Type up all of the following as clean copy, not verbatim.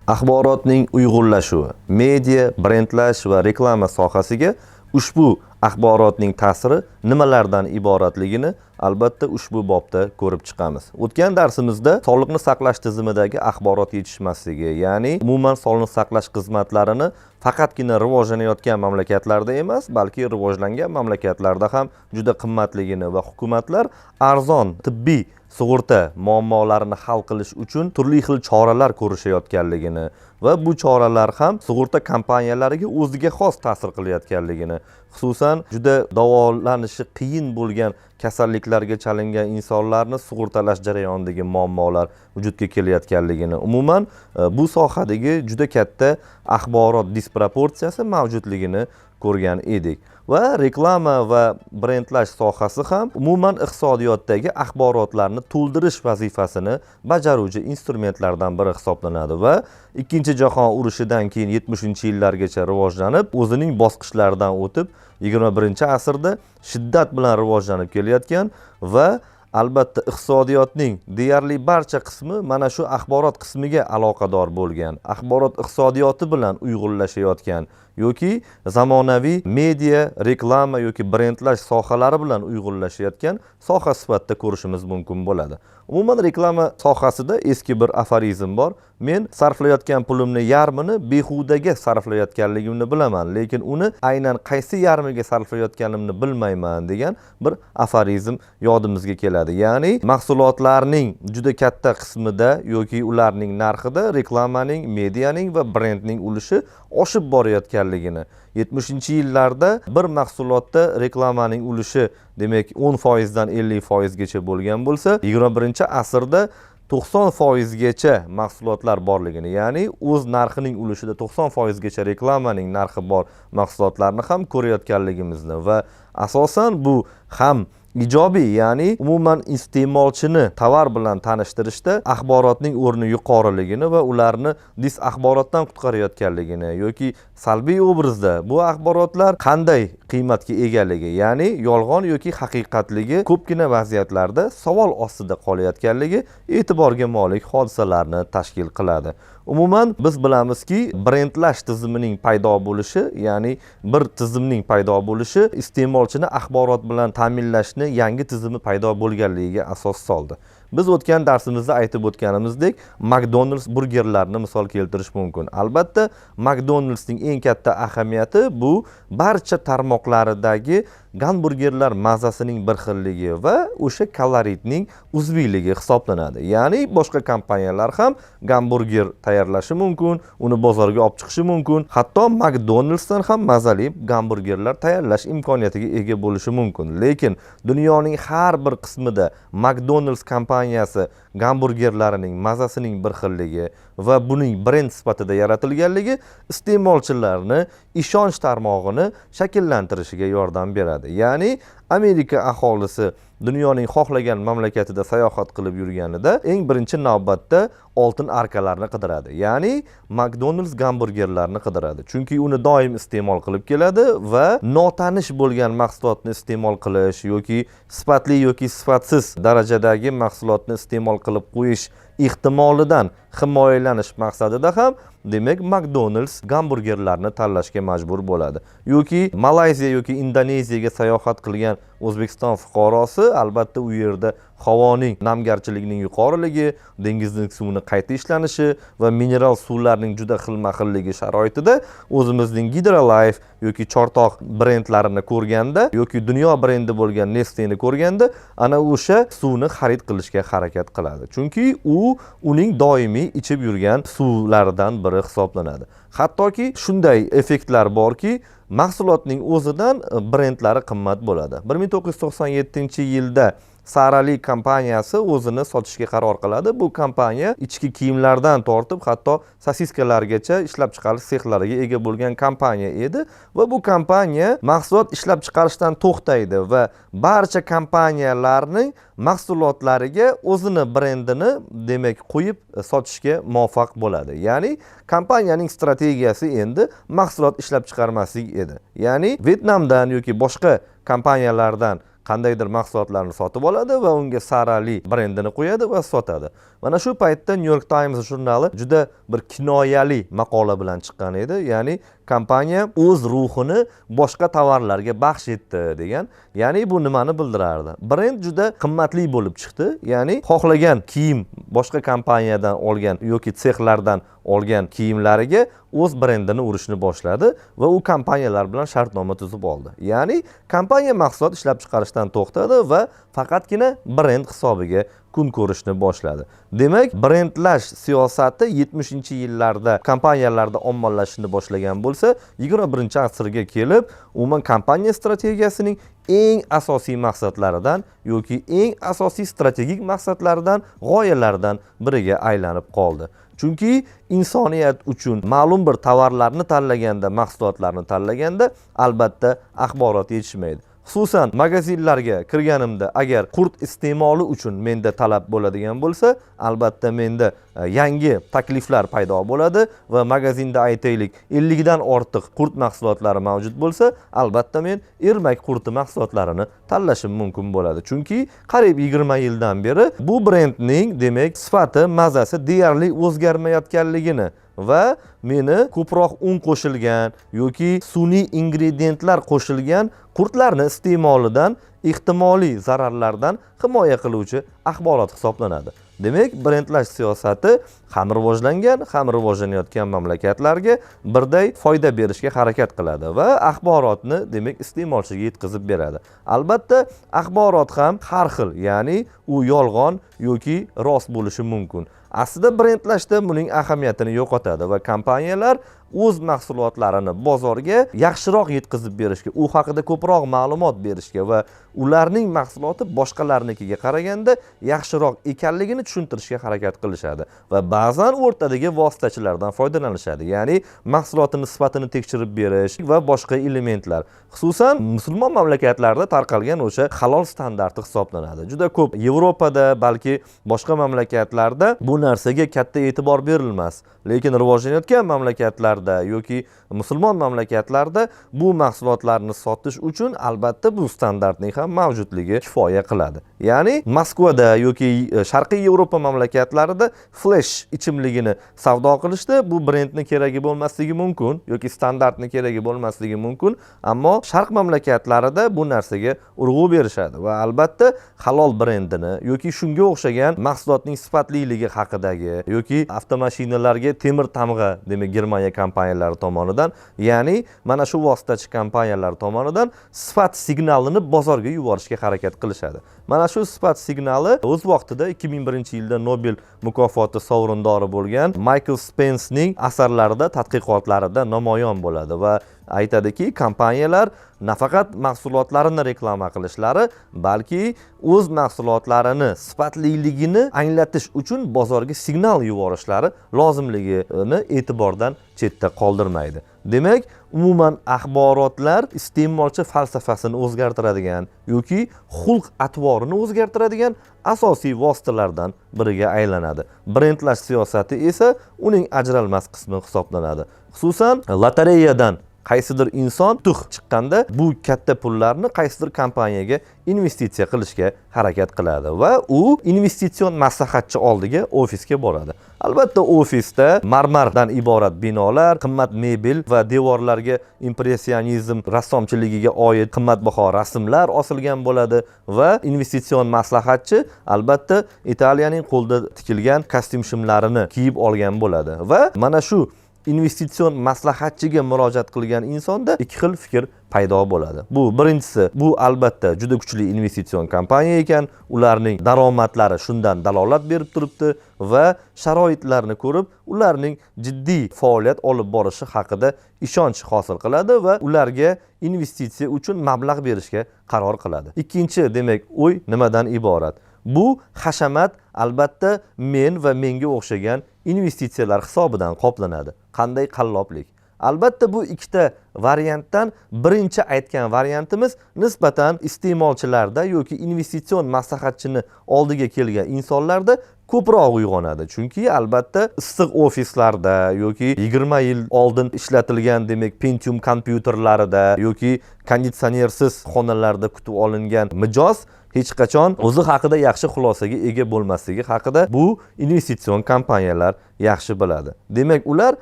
Axborotning uyg'unlashuvi, media, brendlash va reklama sohasiga ushbu axborotning ta'siri nimalardan iboratligini albatta ushbu bobda ko'rib chiqamiz. O'tgan darsimizda sog'liqni saqlash tizimidagi axborot yetishmasligi, ya'ni umuman sog'liqni saqlash xizmatlarini faqatgina rivojlanayotgan mamlakatlarda emas, balki rivojlangan mamlakatlarda ham juda qimmatligini va hukumatlar arzon tibbiy sug'urta muammolarini hal qilish uchun turli xil choralar ko'rishayotganligini va bu choralar ham sug'urta kompaniyalariga o'ziga xos ta'sir qilayotganligini, xususan juda davolanishi qiyin bo'lgan kasalliklarga chalingan insonlarni sug'urtalash jarayonidagi muammolar vujudga kelayotganligini, umuman bu sohadagi juda katta axborot disproporsiyasi mavjudligini ko'rgan edik. Va reklama va brendlash sohasi ham umuman iqtisodiyotdagi axborotlarni to'ldirish vazifasini bajaruvchi instrumentlardan biri hisoblanadi va Ikkinchi jahon urushidan keyin 70-yillargacha rivojlanib, o'zining bosqichlaridan o'tib 21-asrda shiddat bilan rivojlanib kelayotgan va albatta iqtisodiyotning deyarli barcha qismi mana shu axborot qismiga aloqador bo'lgan, axborot iqtisodiyoti bilan uyg'unlashayotgan yoki zamonaviy media, reklama yoki brendlash sohalari bilan uyg'unlashayotgan soha sifatida ko'rishimiz mumkin bo'ladi. Umuman reklama sohasida eski bir aforizm bor. Men sarflayotgan pulimni yarmini behudaga sarflayotganligimni bilaman, lekin uni aynan qaysi yarmiga sarflayotganimni bilmayman degan bir aforizm yodimizga keladi. Ya'ni mahsulotlarning juda katta qismida yoki ularning narxida reklamaning, medianing va brendning ulushi oshib borayotganligini, 70-yillarda bir mahsulotda reklamaning ulushi demak 10% dan 50% gacha bo'lgan bo'lsa, 21-asrda 90% gacha mahsulotlar borligini, ya'ni o'z narxining ulushida 90% gacha reklamaning narxi bor mahsulotlarni ham ko'rayotganligimizni va asosan bu ham ijobiy, ya'ni umuman iste'molchini tovar bilan tanishtirishda axborotning o'rni yuqoriligini va ularni dis-axborotdan qutqarayotganligini yoki salbiy obrazda bu axborotlar qanday qiymatga egaligi, ya'ni yolg'on yoki haqiqatligi ko'pgina vaziyatlarda savol ostida qolayotganligi e'tiborga molik hodisalarni tashkil qiladi. Umuman biz bilamizki, brendlash tizimining paydo bo'lishi, ya'ni bir tizimning paydo bo'lishi iste'molchini axborot bilan ta'minlashni yangi tizimi paydo bo'lganligiga asos soldi. Biz o'tgan darsimizda aytib o'tganimizdek, McDonald's burgerlarini misol keltirish mumkin. Albatta, McDonald'sning eng katta ahamiyati bu barcha tarmoqlaridagi gamburgerlar mazasining bir xilligi va o'sha kaloritning uzviyligi hisoblanadi. Ya'ni boshqa kompaniyalar ham gamburger tayyorlashi mumkin, uni bozorga olib chiqishi mumkin. Hatto McDonald'sdan ham mazali gamburgerlar tayyorlash imkoniyatiga ega bo'lishi mumkin. Lekin dunyoning har bir qismida McDonald's kompaniyasi gamburgerlarining mazasining bir xilligi va buning brend sifatida yaratilganligi iste'molchilarni ishonch tarmog'ini shakllantirishiga yordam beradi. Ya'ni Amerika aholisi dunyoning xohlagan mamlakatida sayohat qilib yurganida eng birinchi navbatda oltin arkalarni qidiradi. Ya'ni McDonald's gamburgerlarini qidiradi. Chunki uni doim iste'mol qilib keladi va notanish bo'lgan mahsulotni iste'mol qilish yoki sifatli yoki sifatsiz darajadagi mahsulotni iste'mol qilib qo'yish ehtimolidan himoyalanish maqsadida ham demak McDonald's gamburgerlarni tanlashga majbur bo'ladi. Yoki Malayziya yoki Indoneziyaga sayohat qilgan O'zbekiston fuqarosi albatta u yerda havoning namgarchiligining yuqoriligi, dengizning suvini qayta ishlanishi va mineral suvlarning juda xilma-xilligi sharoitida o'zimizning Hydrolife yoki Chortoq brendlarini ko'rganda yoki dunyo brendi bo'lgan Neste'ni ko'rganda ana o'sha suvni xarid qilishga harakat qiladi. Chunki u uning doimiy ichib yurgan suvlardan biri hisoblanadi. Hattoki shunday effektlar borki, mahsulotning o'zidan brendlari qimmat bo'ladi. 1997-yilda Sarali kompaniyasi o'zini sotishga qaror qiladi. Bu kompaniya ichki kiyimlardan tortib hatto sosiskalargacha ishlab chiqarish sexlariga ega bo'lgan kompaniya edi va bu kompaniya mahsulot ishlab chiqarishdan to'xtaydi va barcha kompaniyalarning mahsulotlariga o'zini brendini demak qo'yib sotishga muvaffaq bo'ladi. Ya'ni kompaniyaning strategiyasi endi mahsulot ishlab chiqarmaslik edi. Ya'ni Vyetnamdan yoki boshqa kompaniyalardan qandaydir mahsulotlarni sotib oladi va unga sarali brendini qo'yadi va sotadi. Mana shu paytda New York Times jurnali juda bir kinoyali maqola bilan chiqqan edi. Ya'ni kompaniya o'z ruhini boshqa tovarlarga baxsh etdi degan. Ya'ni bu nimani bildirardi? Brend juda qimmatli bo'lib chiqdi. Ya'ni xohlagan kiyim boshqa kompaniyadan olgan yoki sexlardan olgan kiyimlariga o'z brendini urishni boshladi va u kompaniyalar bilan shartnoma tuzib oldi. Ya'ni kompaniya mahsulot ishlab chiqarishdan to'xtadi va faqatgina brend hisobiga kun ko'rishni boshladi. Demak, brendlash siyosati 70-yillarda kompaniyalarda ommalashishni boshlagan bo'lsa, 21-asrga kelib, umuman kompaniya strategiyasining eng asosiy maqsadlaridan yoki eng asosiy strategik maqsadlaridan, g'oyalaridan biriga aylanib qoldi. Chunki insoniyat uchun ma'lum bir tovarlarni tanlaganda, mahsulotlarni tanlaganda albatta axborot yetishmaydi. Xususan magazinlarga kirganimda agar qurt iste'moli uchun menda talab bo'ladigan bo'lsa, albatta menda yangi takliflar paydo bo'ladi va magazinda aytaylik 50 dan ortiq qurt mahsulotlari mavjud bo'lsa, albatta men ermak qurti mahsulotlarini tanlashim mumkin bo'ladi. Chunki qariyb 20 yildan beri bu brendning demak sifati, mazasi deyarli o'zgarmayotganligini va meni ko'proq un qo'shilgan yoki sun'iy ingrediyentlar qo'shilgan qurtlarni iste'molidan ehtimoliy zararlardan himoya qiluvchi axborot hisoblanadi. Demak, brendlash siyosati ham rivojlangan, ham rivojlanayotgan mamlakatlarga birday foyda berishga harakat qiladi va axborotni demak iste'molchiga yetkazib beradi. Albatta, axborot ham har xil, ya'ni u yolg'on yoki rost bo'lishi mumkin. Aslida brendlashda buning ahamiyatini yo'qotadi va kompaniyalar o'z mahsulotlarini bozorga yaxshiroq yetkazib berishga, u haqida ko'proq ma'lumot berishga va ularning mahsuloti boshqalarnikiga qaraganda yaxshiroq ekanligini tushuntirishga harakat qilishadi va ba'zan o'rtadagi vositachilardan foydalanishadi. Ya'ni mahsulotini sifatini tekshirib berish va boshqa elementlar. Xususan musulmon mamlakatlarda tarqalgan o'sha halol standarti hisoblanadi. Juda ko'p Yevropada, balki boshqa mamlakatlarda bu narsaga katta e'tibor berilmas. Lekin rivojlanayotgan mamlakatlarda yoki musulmon mamlakatlarda bu mahsulotlarni sotish uchun albatta bu standartning ham mavjudligi kifoya qiladi. Ya'ni Moskvada yoki Sharqiy Yevropa mamlakatlarida flash ichimligini savdo qilishda bu brendni keragi bo'lmasligi mumkin yoki standartni keragi bo'lmasligi mumkin, ammo Sharq mamlakatlarida bu narsaga urg'u berishadi va albatta halol brendini yoki shunga o'xshagan mahsulotning sifatliligi haqidagi yoki avtomashinalarga temir tamg'a demak Germaniya kompaniyalari tomonidan, ya'ni mana shu vositachi kompaniyalar tomonidan sifat signalini bozorga yuborishga harakat qilishadi. Mana shu sifat signali o'z vaqtida 2001-yilda Nobel mukofoti sovrindori bo'lgan Michael Spence'ning asarlarida, tadqiqotlarida namoyon bo'ladi va aytadiki, kompaniyalar nafaqat mahsulotlarini reklama qilishlari, balki o'z mahsulotlarini sifatliligini anglatish uchun bozorga signal yuborishlari lozimligini e'tibordan chetda qoldirmaydi. Demak, umuman axborotlar iste'molchi falsafasini o'zgartiradigan yoki xulq-atvorini o'zgartiradigan asosiy vositalardan biriga aylanadi. Brendlash siyosati esa uning ajralmas qismi hisoblanadi. Xususan, lotereyadan qaysidir inson tux chiqqanda bu katta pullarni qaysidir kompaniyaga investitsiya qilishga harakat qiladi va u investitsion maslahatchi oldiga ofisga boradi. Albatta, ofisda marmardan iborat binolar, qimmat mebel va devorlarga impressionizm rassomchiligiga oid qimmatbaho rasmlar osilgan bo'ladi va investitsion maslahatchi albatta Italiyaning qo'lda tikilgan kostyum shimlarini kiyib olgan bo'ladi va mana shu investitsion maslahatchiga murojaat qilgan insonda ikki xil fikr paydo bo'ladi. Bu birinchisi, bu albatta juda kuchli investitsion kompaniya ekan, ularning daromadlari shundan dalolat berib turibdi va sharoitlarni ko'rib, ularning jiddiy faoliyat olib borishi haqida ishonch hosil qiladi va ularga investitsiya uchun mablag' berishga qaror qiladi. Ikkinchi, demak, o'y nimadan iborat? Bu hashamat albatta men va menga o'xshagan investitsiyalar hisobidan qoplanadi. Qanday qalloblik. Albatta bu ikkita variantdan birinchi aytgan variantimiz nisbatan iste'molchilarda yoki investitsion maslahatchini oldiga kelgan insonlarda ko'proq uyg'onadi. Chunki albatta issiq ofislarda yoki 20 yil oldin ishlatilgan demak Pentium kompyuterlarida yoki konditsionersiz xonalarda kutib olingan mijoz hech qachon o'zi haqida yaxshi xulosaga ega bo'lmasligi haqida bu investitsion kompaniyalar yaxshi biladi. Demak, ular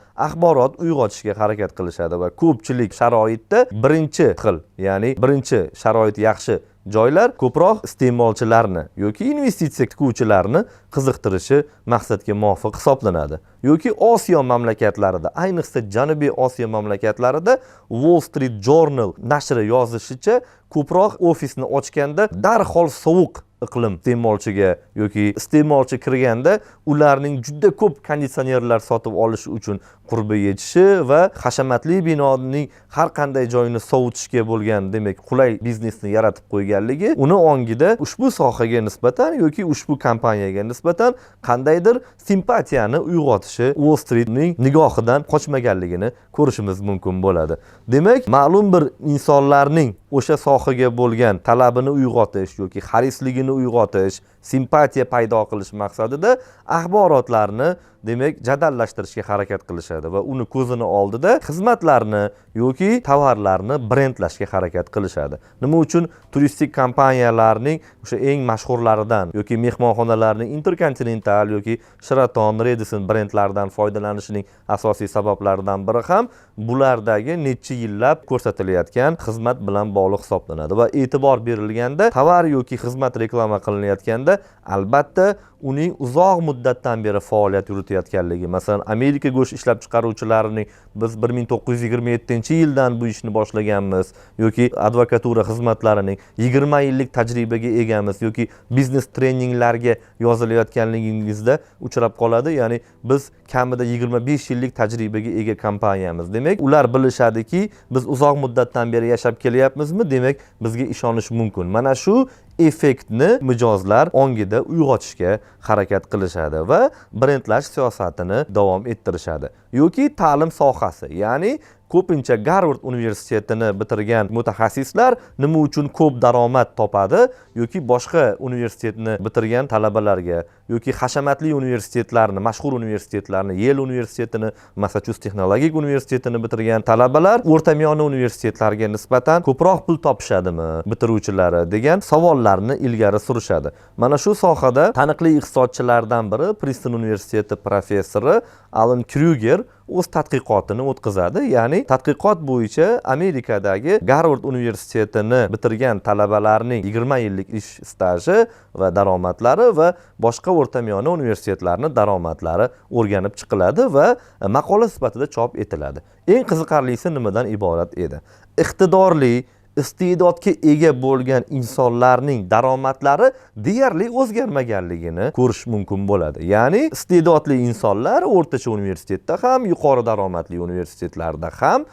axborot uyg'otishga harakat qilishadi va ko'pchilik sharoitda birinchi xil, ya'ni birinchi sharoit yaxshi joylar ko'proq iste'molchilarni yoki investitsiya tikuvchilarni qiziqtirishi maqsadga muvofiq hisoblanadi. Yoki Osiyo mamlakatlarida, ayniqsa Janubiy Osiyo mamlakatlarida Wall Street Journal nashri yozishicha ko'proq ofisni ochganda darhol sovuq iqlim iste'molchiga yoki iste'molchi kirganda ularning juda ko'p konditsionerlar sotib olishi uchun qurbi yetishi va hashamatli binoning har qanday joyini sovutishga bo'lgan demak qulay biznesni yaratib qo'yganligi uni ongida ushbu sohaga nisbatan yoki ushbu kompaniyaga nisbatan qandaydir simpatiyani uyg'otishi Wall Streetning nigohidan qochmaganligini ko'rishimiz mumkin bo'ladi. Demak, ma'lum bir insonlarning o'sha sohaga bo'lgan talabini uyg'otish yoki xarisligini uyg'otish, simpatiya paydo qilish maqsadida axborotlarni demak jadallashtirishga harakat qilishadi va uni ko'zini oldida xizmatlarni yoki tovarlarni brendlashga harakat qilishadi. Nima uchun turistik kompaniyalarning o'sha eng mashhurlaridan yoki mehmonxonalarning Intercontinental yoki Sheraton, Radisson brendlaridan foydalanishining asosiy sabablaridan biri ham bulardagi necha yillab ko'rsatilayotgan xizmat bilan bog'liq hisoblanadi va e'tibor berilganda tovar yoki xizmat reklama qilinayotganda albatta uning uzoq muddatdan beri faoliyat yuritayotganligi, masalan Amerika go'sht ishlab chiqaruvchilarining biz 1927-yildan bu ishni boshlaganmiz yoki advokatura xizmatlarining 20 yillik tajribaga egamiz yoki biznes treninglarga yozilayotganligingizda uchrab qoladi. Ya'ni biz kamida 25 yillik tajribaga ega kompaniyamiz. Demak, ular bilishadiki, biz uzoq muddatdan beri yashab kelyapmizmi, demak bizga ishonish mumkin. Mana shu effektni mijozlar ongida uyg'otishga harakat qilishadi va brendlash siyosatini davom ettirishadi. Yoki ta'lim sohasi, ya'ni ko'pincha Garvard universitetini bitirgan mutaxassislar nima uchun ko'p daromad topadi yoki boshqa universitetni bitirgan talabalarga yoki hashamatli universitetlarni, mashhur universitetlarni, Yale universitetini, Massachusetts texnologik universitetini bitirgan talabalar o'rtamiyona universitetlarga nisbatan ko'proq pul topishadimi bitiruvchilari degan savollarni ilgari surishadi. Mana shu sohada taniqli iqtisodchilardan biri Princeton universiteti professori Alan Kruger o'z tadqiqotini o'tkazadi. Ya'ni tadqiqot bo'yicha Amerikadagi Garvard universitetini bitirgan talabalarning 20 yillik ish staji va daromadlari va boshqa o'rtamiyona universitetlarning daromadlari o'rganib chiqiladi va maqola sifatida chop etiladi. Eng qiziqarlisi nimadan iborat edi? Iqtidorli, iste'dodga ega bo'lgan insonlarning daromadlari deyarli o'zgarmaganligini ko'rish mumkin bo'ladi. Ya'ni iste'dodli insonlar o'rtacha universitetda ham, yuqori daromadli universitetlarda ham,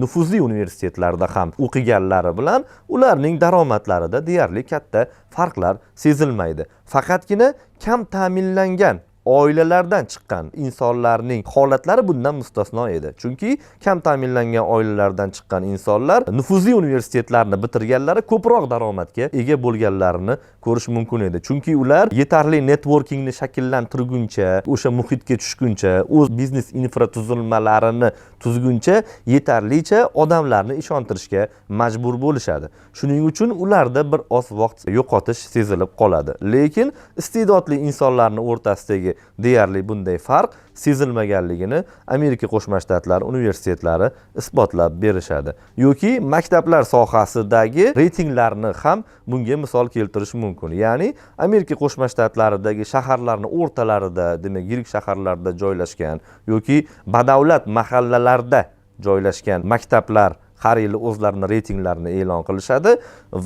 nufuzli universitetlarda ham o'qiganlari bilan ularning daromadlarida deyarli katta farqlar sezilmaydi. Faqatgina kam ta'minlangan oilalardan chiqqan insonlarning holatlari bundan mustasno edi. Chunki kam ta'minlangan oilalardan chiqqan insonlar nufuzli universitetlarni bitirganlari ko'proq daromadga ega bo'lganlarini ko'rish mumkin edi. Chunki ular yetarli networkingni shakllantirguncha, o'sha muhitga tushguncha, o'z biznes infratuzilmalarini tuzguncha yetarlicha odamlarni ishontirishga majbur bo'lishadi. Shuning uchun ularda bir oz vaqt yo'qotish sezilib qoladi. Lekin iste'dodli insonlarning o'rtasidagi deyarli bunday farq sezilmaganligini Amerika Qo'shma Shtatlari universitetlari isbotlab berishadi. Yoki maktablar sohasidagi reytinglarni ham bunga misol keltirish mumkin. Ya'ni Amerika Qo'shma Shtlaridagi shaharlarning o'rtalarida, demak yirik shaharlarda joylashgan yoki badavlat mahallalarda joylashgan maktablar har yili o'zlarining reytinglarini e'lon qilishadi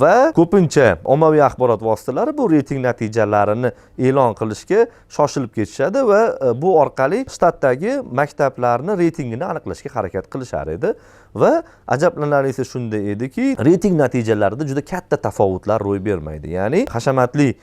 va ko'pincha ommaviy axborot vositalari bu reyting natijalarini e'lon qilishga shoshilib ketishadi va bu orqali shtatdagi maktablarni reytingini aniqlashga harakat qilishar edi. Va ajablanarlisi shunda ediki, reyting natijalarida juda katta tafovutlar ro'y bermaydi. Ya'ni hashamatli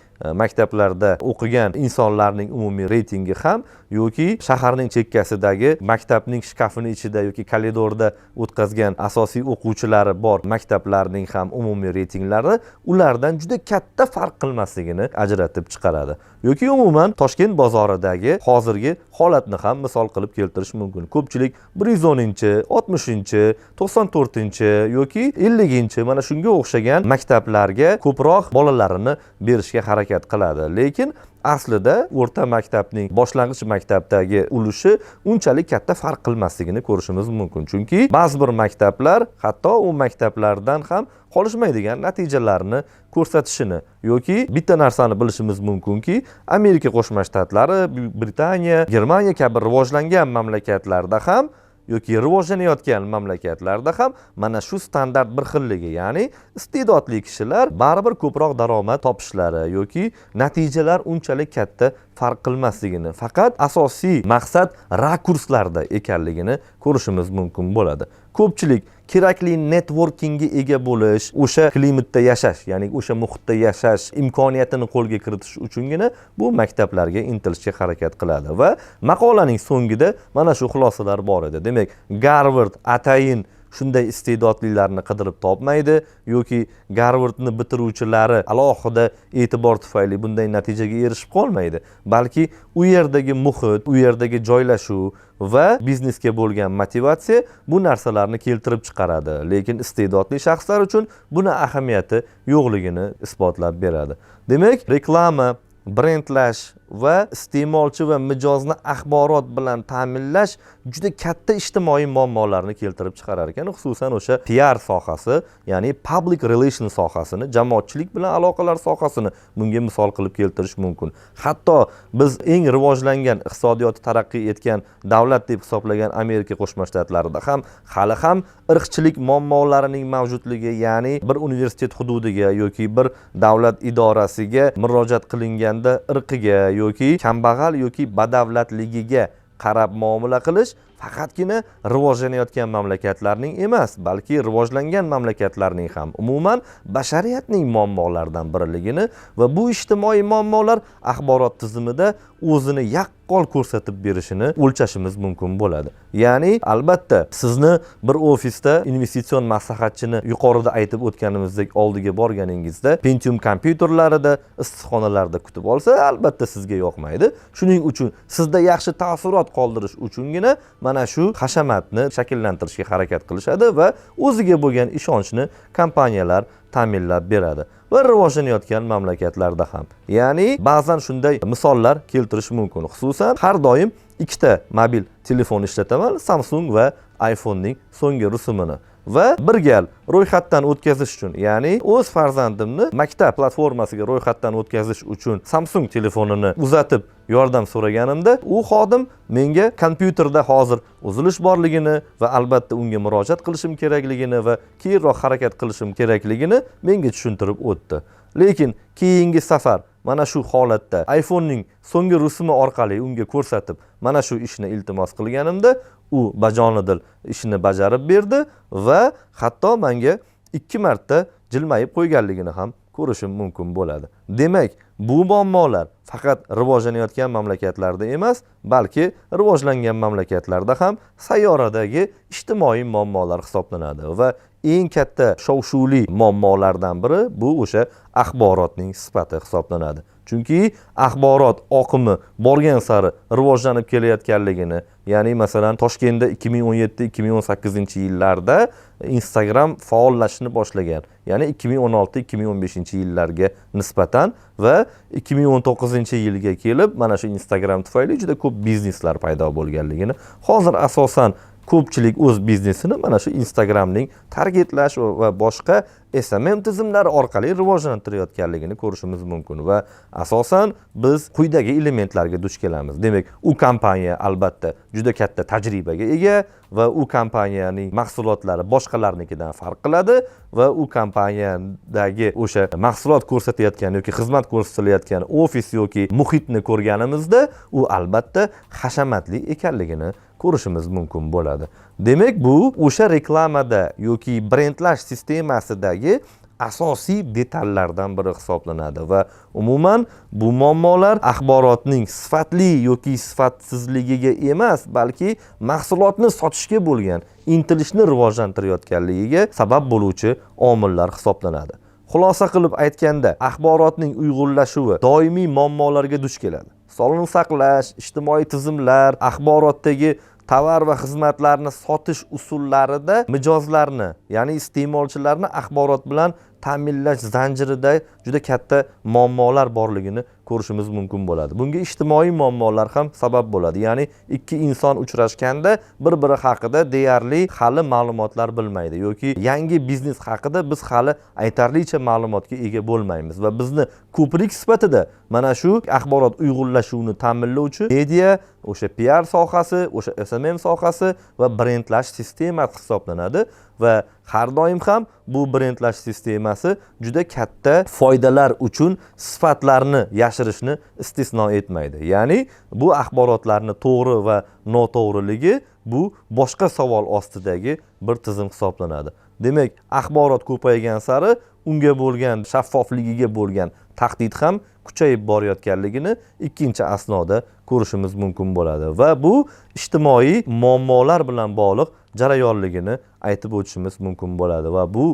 maktablarda o'qigan insonlarning umumiy reytingi ham yoki shaharning chekkasidagi maktabning shkafini ichida yoki koridorda o'tkazgan asosiy o'quvchilari bor maktablarning ham umumiy reytinglari ulardan juda katta farq qilmasligini ajratib chiqaradi. Yoki umuman Toshkent bozoridagi hozirgi holatni ham misol qilib keltirish mumkin. Ko'pchilik 110-chi, 60-chi, 94-chi yoki 50-chi mana shunga o'xshagan maktablarga ko'proq bolalarini berishga harakat qiladi. Lekin aslida o'rta maktabning boshlang'ich maktabdagi ulushi unchalik katta farq qilmasligini ko'rishimiz mumkin. Chunki ba'zi bir maktablar hatto u maktablardan ham qolishmaydigan natijalarni ko'rsatishini yoki bitta narsani bilishimiz mumkinki, Amerika Qo'shma Shtatlari, Britaniya, Germaniya kabi rivojlangan mamlakatlarda ham yoki rivojlanayotgan mamlakatlarda ham mana shu standart bir xilligi, ya'ni iste'dodli kishilar baribir ko'proq daromad topishlari yoki natijalar unchalik katta farq qilmasligini, faqat asosiy maqsad rakurslarda ekanligini ko'rishimiz mumkin bo'ladi. Ko'pchilik kerakli networkingga ega bo'lish, o'sha klimatda yashash, ya'ni o'sha muhitda yashash imkoniyatini qo'lga kiritish uchungina bu maktablarga intilishga harakat qiladi va maqolaning so'ngida mana shu xulosalar bor edi. Demak, Garvard atayin shunday iste'dodlilarni qidirib topmaydi yoki Garvardni bitiruvchilari alohida e'tibor tufayli bunday natijaga erishib qolmaydi, balki u yerdagi muhit, u yerdagi joylashuv va biznesga bo'lgan motivatsiya bu narsalarni keltirib chiqaradi. Lekin iste'dodli shaxslar uchun buni ahamiyati yo'qligini isbotlab beradi. Demak, reklama, brendlash va iste'molchi va mijozni axborot bilan ta'minlash juda katta ijtimoiy muammolarni keltirib chiqarar ekan. Xususan o'sha PR sohasi, ya'ni public relation sohasini, jamoatchilik bilan aloqalar sohasini bunga misol qilib keltirish mumkin. Hatto biz eng rivojlangan iqtisodiyoti taraqqiy etgan davlat deb hisoblagan Amerika Qo'shma Shtatlarida ham hali ham irqchilik muammolarining mavjudligi, ya'ni bir universitet hududiga yoki bir davlat idorasiga murojaat qilinganda irqiga yoki kambag'al yoki badavlatligiga qarab muomala qilish faqatgina rivojlanayotgan mamlakatlarning emas, balki rivojlangan mamlakatlarning ham umuman bashariyatning muammolaridan biriligini va bu ijtimoiy muammolar axborot tizimida o'zini yaqqol ko'rsatib berishini o'lchashimiz mumkin bo'ladi. Ya'ni albatta sizni bir ofisda investitsion maslahatchini yuqorida aytib o'tganimizdek oldiga borganingizda Pentium kompyuterlarida, issiqxonalarda kutib olsa, albatta sizga yoqmaydi. Shuning uchun sizda yaxshi taassurot qoldirish uchungina mana shu hashamatni shakllantirishga harakat qilishadi va o'ziga bo'lgan ishonchni kompaniyalar ta'minlab beradi. Va rivojlanayotgan mamlakatlarda ham. Ya'ni ba'zan shunday misollar keltirish mumkin. Xususan har doim ikkita mobil telefon ishlataman, Samsung va iPhone'ning so'nggi rusumini. Va bir gal ro'yxatdan o'tkazish uchun, ya'ni o'z farzandimni maktab platformasiga ro'yxatdan o'tkazish uchun Samsung telefonini uzatib yordam so'raganimda, u xodim menga kompyuterda hozir uzilish borligini va albatta unga murojaat qilishim kerakligini va keyinroq harakat qilishim kerakligini menga tushuntirib o'tdi. Lekin keyingi safar mana shu holatda iPhone'ning so'nggi rusumi orqali unga ko'rsatib, mana shu ishni iltimos qilganimda, u bajonidil ishni bajarib berdi va hatto menga 2 marta jilmayib qo'yganligini ham ko'rishim mumkin bo'ladi. Demak, bu muammolar faqat rivojlanayotgan mamlakatlarda emas, balki rivojlangan mamlakatlarda ham sayyoradagi ijtimoiy muammolar hisoblanadi va eng katta shov-shuvli muammolardan biri bu o'sha axborotning sifati hisoblanadi. Chunki axborot oqimi borgan sari rivojlanib kelayotganligini, ya'ni masalan Toshkentda 2017-2018-yillarda Instagram faollashishni boshlagan, ya'ni 2016-2015-yillarga nisbatan va 2019-yilga kelib mana shu Instagram tufayli juda ko'p bizneslar paydo bo'lganligini, hozir asosan ko'pchilik o'z biznesini mana shu Instagramning targetlash va boshqa SMM tizimlari orqali rivojlantirayotganligini ko'rishimiz mumkin va asosan biz quyidagi elementlarga duch kelamiz. Demak, u kompaniya albatta juda katta tajribaga ega va u kompaniyaning mahsulotlari boshqalarnikidan farq qiladi va u kompaniyadagi o'sha mahsulot ko'rsatayotgan yoki xizmat ko'rsatilayotgan ofis yoki muhitni ko'rganimizda, u albatta hashamatli ekanligini ko'rishimiz mumkin bo'ladi. Demak, bu o'sha reklamada yoki brendlash sistemasidagi asosiy detallardan biri hisoblanadi va umuman bu muammolar axborotning sifatli yoki sifatsizligiga emas, balki mahsulotni sotishga bo'lgan intilishni rivojlantirayotganligiga sabab bo'luvchi omillar hisoblanadi. Xulosa qilib aytganda, axborotning uyg'unlashuvi doimiy muammolarga duch keladi. Sog'liqni saqlash, ijtimoiy tizimlar, axborotdagi tovar va xizmatlarni sotish usullarida mijozlarni, ya'ni iste'molchilarni axborot bilan ta'minlash zanjirida juda katta muammolar borligini ko'rishimiz mumkin bo'ladi. Bunga ijtimoiy muammolar ham sabab bo'ladi. Ya'ni ikki inson uchrashganda bir-biri haqida deyarli hali ma'lumotlar bilmaydi yoki yangi biznes haqida biz hali aytarlicha ma'lumotga ega bo'lmaymiz va bizni ko'prik sifatida mana shu axborot uyg'unlashuvini ta'minlovchi media, o'sha PR sohasi, o'sha SMM sohasi va brendlash sistemasi hisoblanadi va har doim ham bu brendlash sistemasi juda katta foydalar uchun sifatlarni yashirishni istisno etmaydi. Ya'ni bu axborotlarni to'g'ri va noto'g'riligi bu boshqa savol ostidagi bir tizim hisoblanadi. Demak, axborot ko'paygan sari unga bo'lgan shaffofligiga bo'lgan tahdid ham kuchayib borayotganligini ikkinchi asnoda ko'rishimiz mumkin bo'ladi va bu ijtimoiy muammolar bilan bog'liq jarayonligini aytib o'tishimiz mumkin bo'ladi va bu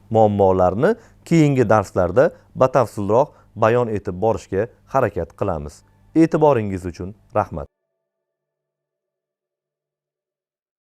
muammolarni keyingi darslarda batafsilroq bayon etib borishga harakat qilamiz. E'tiboringiz uchun rahmat.